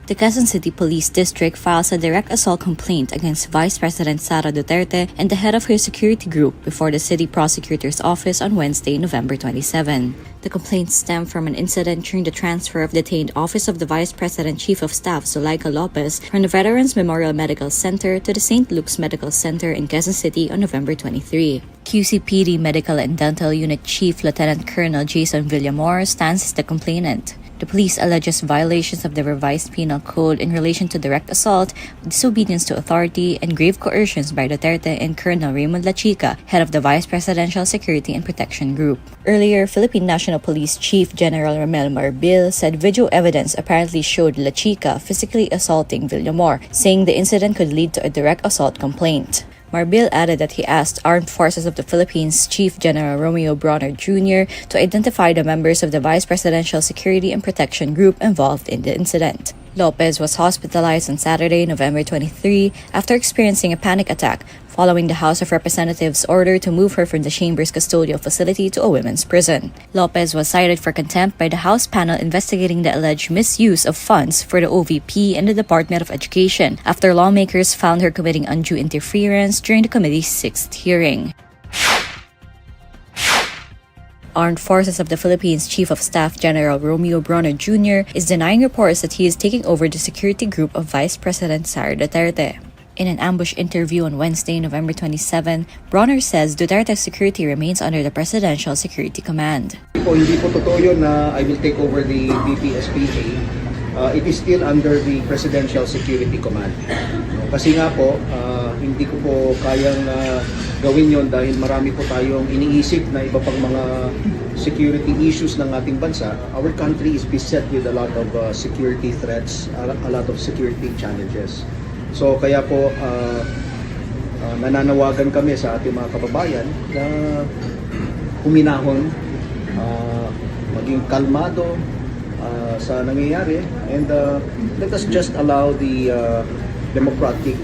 The Quezon City Police District files a direct assault complaint against Vice President Sara Duterte and the head of her security group before the city prosecutor's office on Wednesday, November 27. The complaint stemmed from an incident during the transfer of detained Office of the Vice President Chief of Staff Zuleika Lopez from the Veterans Memorial Medical Center to the St. Luke's Medical Center in Quezon City on November 23. QCPD Medical and Dental Unit Chief Lieutenant Colonel Jason Villamor stands as the complainant. The police alleges violations of the revised penal code in relation to direct assault, disobedience to authority, and grave coercions by Duterte and Colonel Raymond Lachica, head of the Vice Presidential Security and Protection Group. Earlier, Philippine National Police Chief General Romel Marbil said video evidence apparently showed Lachica physically assaulting Villamor, saying the incident could lead to a direct assault complaint. Marbil added that he asked Armed Forces of the Philippines Chief General Romeo Brawner Jr. to identify the members of the Vice Presidential Security and Protection Group involved in the incident. Lopez was hospitalized on Saturday, November 23, after experiencing a panic attack following the House of Representatives' order to move her from the Chamber's custodial facility to a women's prison. Lopez was cited for contempt by the House panel investigating the alleged misuse of funds for the OVP and the Department of Education after lawmakers found her committing undue interference during the committee's 6th hearing. Armed Forces of the Philippines Chief of Staff General Romeo Brawner Jr. is denying reports that he is taking over the security group of Vice President Sara Duterte. In an ambush interview on Wednesday, November 27, Brawner says Duterte's security remains under the Presidential Security Command. Hindi po totoo yun na I will take over the VP It is still under the Presidential Security Command. Kasi nga po, hindi ko po kayang gawin yon dahil marami po tayong iniisip na iba pang mga security issues ng ating bansa. Our country is beset with a lot of security threats, a lot of security challenges. So kaya po nananawagan kami sa ating mga kababayan na huminahon, maging kalmado sa nangyayari, and let us just allow the democratic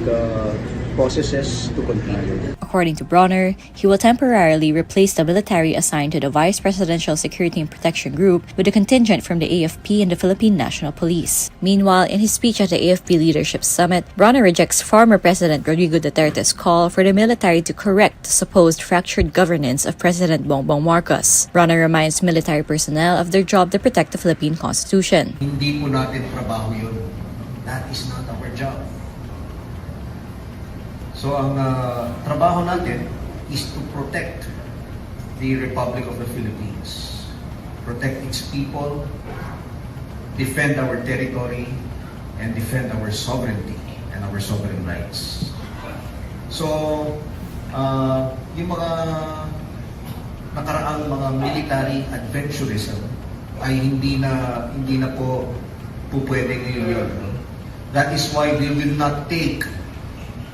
processes to continue. According to Brawner, he will temporarily replace the military assigned to the Vice Presidential Security and Protection Group with a contingent from the AFP and the Philippine National Police. Meanwhile, in his speech at the AFP Leadership Summit, Brawner rejects former President Rodrigo Duterte's call for the military to correct the supposed fractured governance of President Bongbong Marcos. Brawner reminds military personnel of their job to protect the Philippine Constitution. Hindi po natin trabaho yun. That is not our job. So ang trabaho natin is to protect the Republic of the Philippines, protect its people, defend our territory, and defend our sovereignty and our sovereign rights. So yung mga nakaraang mga military adventurism ay hindi na po pwedeng yun. That is why we will not take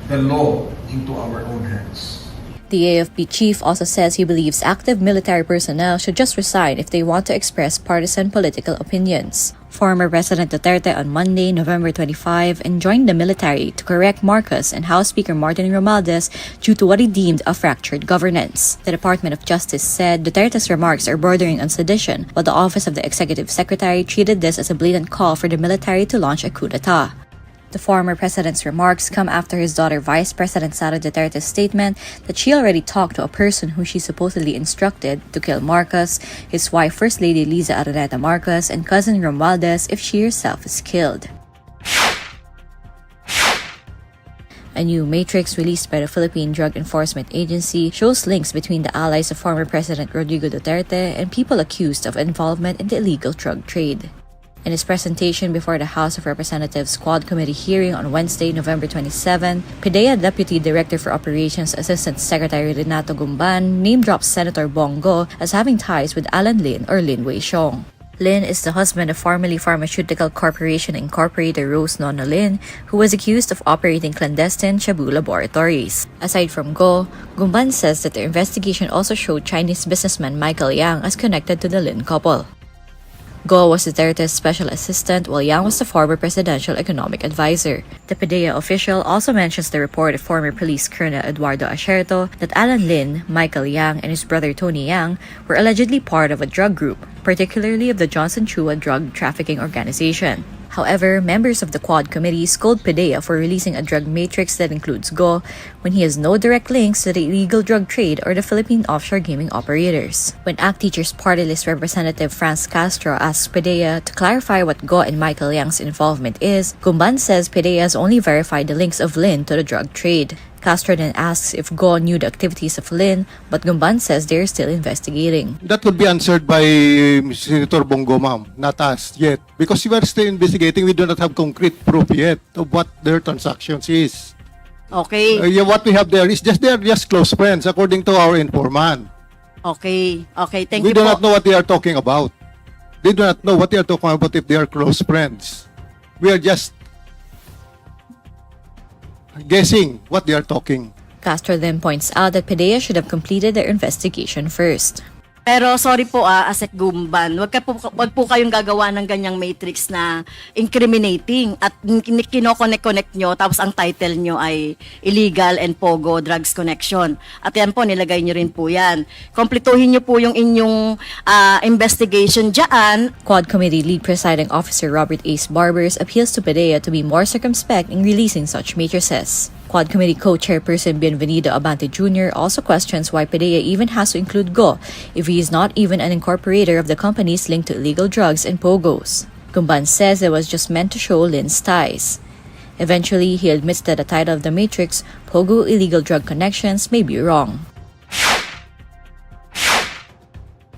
the law into our own hands. The AFP chief also says he believes active military personnel should just resign if they want to express partisan political opinions. Former President Duterte on Monday, November 25, enjoined the military to correct Marcos and House Speaker Martin Romualdez due to what he deemed a fractured governance. The Department of Justice said Duterte's remarks are bordering on sedition, while the Office of the Executive Secretary treated this as a blatant call for the military to launch a coup d'etat. The former president's remarks come after his daughter Vice President Sara Duterte's statement that she already talked to a person who she supposedly instructed to kill Marcos, his wife First Lady Liza Araneta Marcos, and cousin Romualdez if she herself is killed. A new matrix released by the Philippine Drug Enforcement Agency shows links between the allies of former President Rodrigo Duterte and people accused of involvement in the illegal drug trade. In his presentation before the House of Representatives Quad Committee hearing on Wednesday, November 27, PDEA Deputy Director for Operations Assistant Secretary Renato Gumban name-dropped Senator Bongo as having ties with Alan Lin or Lin Wei-Xiong. Lin is the husband of formerly Pharmaceutical Corporation Incorporated Rose Nona Lin, who was accused of operating clandestine Shabu laboratories. Aside from Go, Gumban says that the investigation also showed Chinese businessman Michael Yang as connected to the Lin couple. Go was Duterte's special assistant, while Yang was the former presidential economic advisor. The PDEA official also mentions the report of former police colonel Eduardo Asherto that Alan Lin, Michael Yang, and his brother Tony Yang were allegedly part of a drug group, particularly of the Johnson Chua drug trafficking organization. However, members of the Quad Committee scold PDEA for releasing a drug matrix that includes Go when he has no direct links to the illegal drug trade or the Philippine offshore gaming operators. When ACT Teachers Party List Representative Franz Castro asks PDEA to clarify what Go and Michael Yang's involvement is, Gumban says PDEA has only verified the links of Lin to the drug trade. Castro then asks if Go knew the activities of Lin, but Gumban says they are still investigating. That would be answered by Senator Bongo, ma'am, not us yet. Because we are still investigating, we do not have concrete proof yet of what their transactions is. Okay. What we have there is they are just close friends, according to our informant. Okay. Thank We you do po. not know what they are talking about. They do not know what they are talking about if they are close friends. We are just guessing what they are talking. Castro then points out that PDEA should have completed their investigation first. Pero sorry po Asek Gumban, wag po kayong gagawa ng ganyang matrix na incriminating at kino-connect nyo tapos ang title nyo ay illegal and pogo drugs connection. At yan po, nilagay nyo rin po yan. Kompletuhin nyo po yung inyong investigation dyan. Quad Committee Lead Presiding Officer Robert Ace Barbers appeals to PDEA to be more circumspect in releasing such matrices. Quad Committee Co-Chairperson Bienvenido Abante Jr. also questions why PDEA even has to include Go if he is not even an incorporator of the companies linked to illegal drugs and pogos. Gumban says it was just meant to show Lin's ties. Eventually, he admits that the title of the matrix, Pogo Illegal Drug Connections, may be wrong.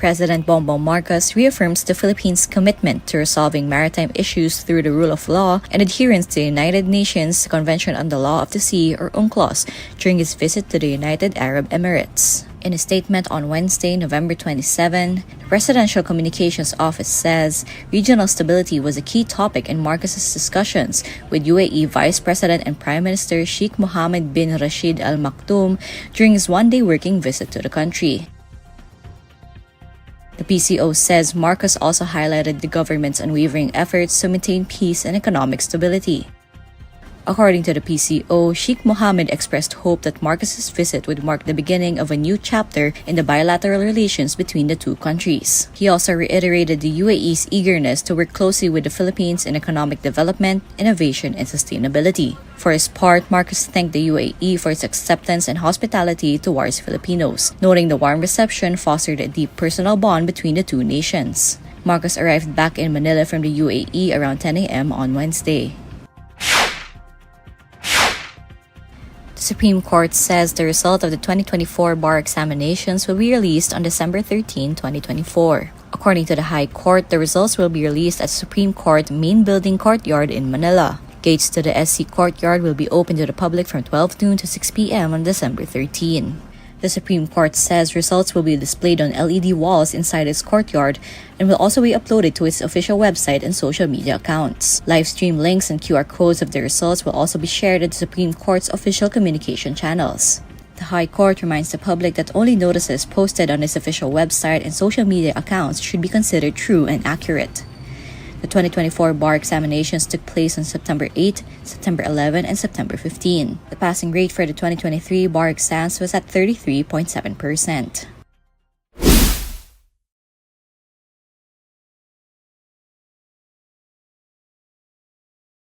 President Bongbong Marcos reaffirms the Philippines' commitment to resolving maritime issues through the rule of law and adherence to the United Nations Convention on the Law of the Sea, or UNCLOS, during his visit to the United Arab Emirates. In a statement on Wednesday, November 27, the Presidential Communications Office says regional stability was a key topic in Marcos's discussions with UAE Vice President and Prime Minister Sheikh Mohammed bin Rashid Al Maktoum during his one-day working visit to the country. The PCO says Marcos also highlighted the government's unwavering efforts to maintain peace and economic stability. According to the PCO, Sheikh Mohammed expressed hope that Marcos's visit would mark the beginning of a new chapter in the bilateral relations between the two countries. He also reiterated the UAE's eagerness to work closely with the Philippines in economic development, innovation, and sustainability. For his part, Marcos thanked the UAE for its acceptance and hospitality towards Filipinos, noting the warm reception fostered a deep personal bond between the two nations. Marcos arrived back in Manila from the UAE around 10 a.m. on Wednesday. The Supreme Court says the result of the 2024 bar examinations will be released on December 13, 2024. According to the High Court, the results will be released at Supreme Court Main Building Courtyard in Manila. Gates to the SC Courtyard will be open to the public from 12 noon to 6 p.m. on December 13. The Supreme Court says results will be displayed on LED walls inside its courtyard and will also be uploaded to its official website and social media accounts. Live stream links and QR codes of the results will also be shared at the Supreme Court's official communication channels. The High Court reminds the public that only notices posted on its official website and social media accounts should be considered true and accurate. The 2024 bar examinations took place on September 8, September 11, and September 15. The passing rate for the 2023 bar exams was at 33.7%.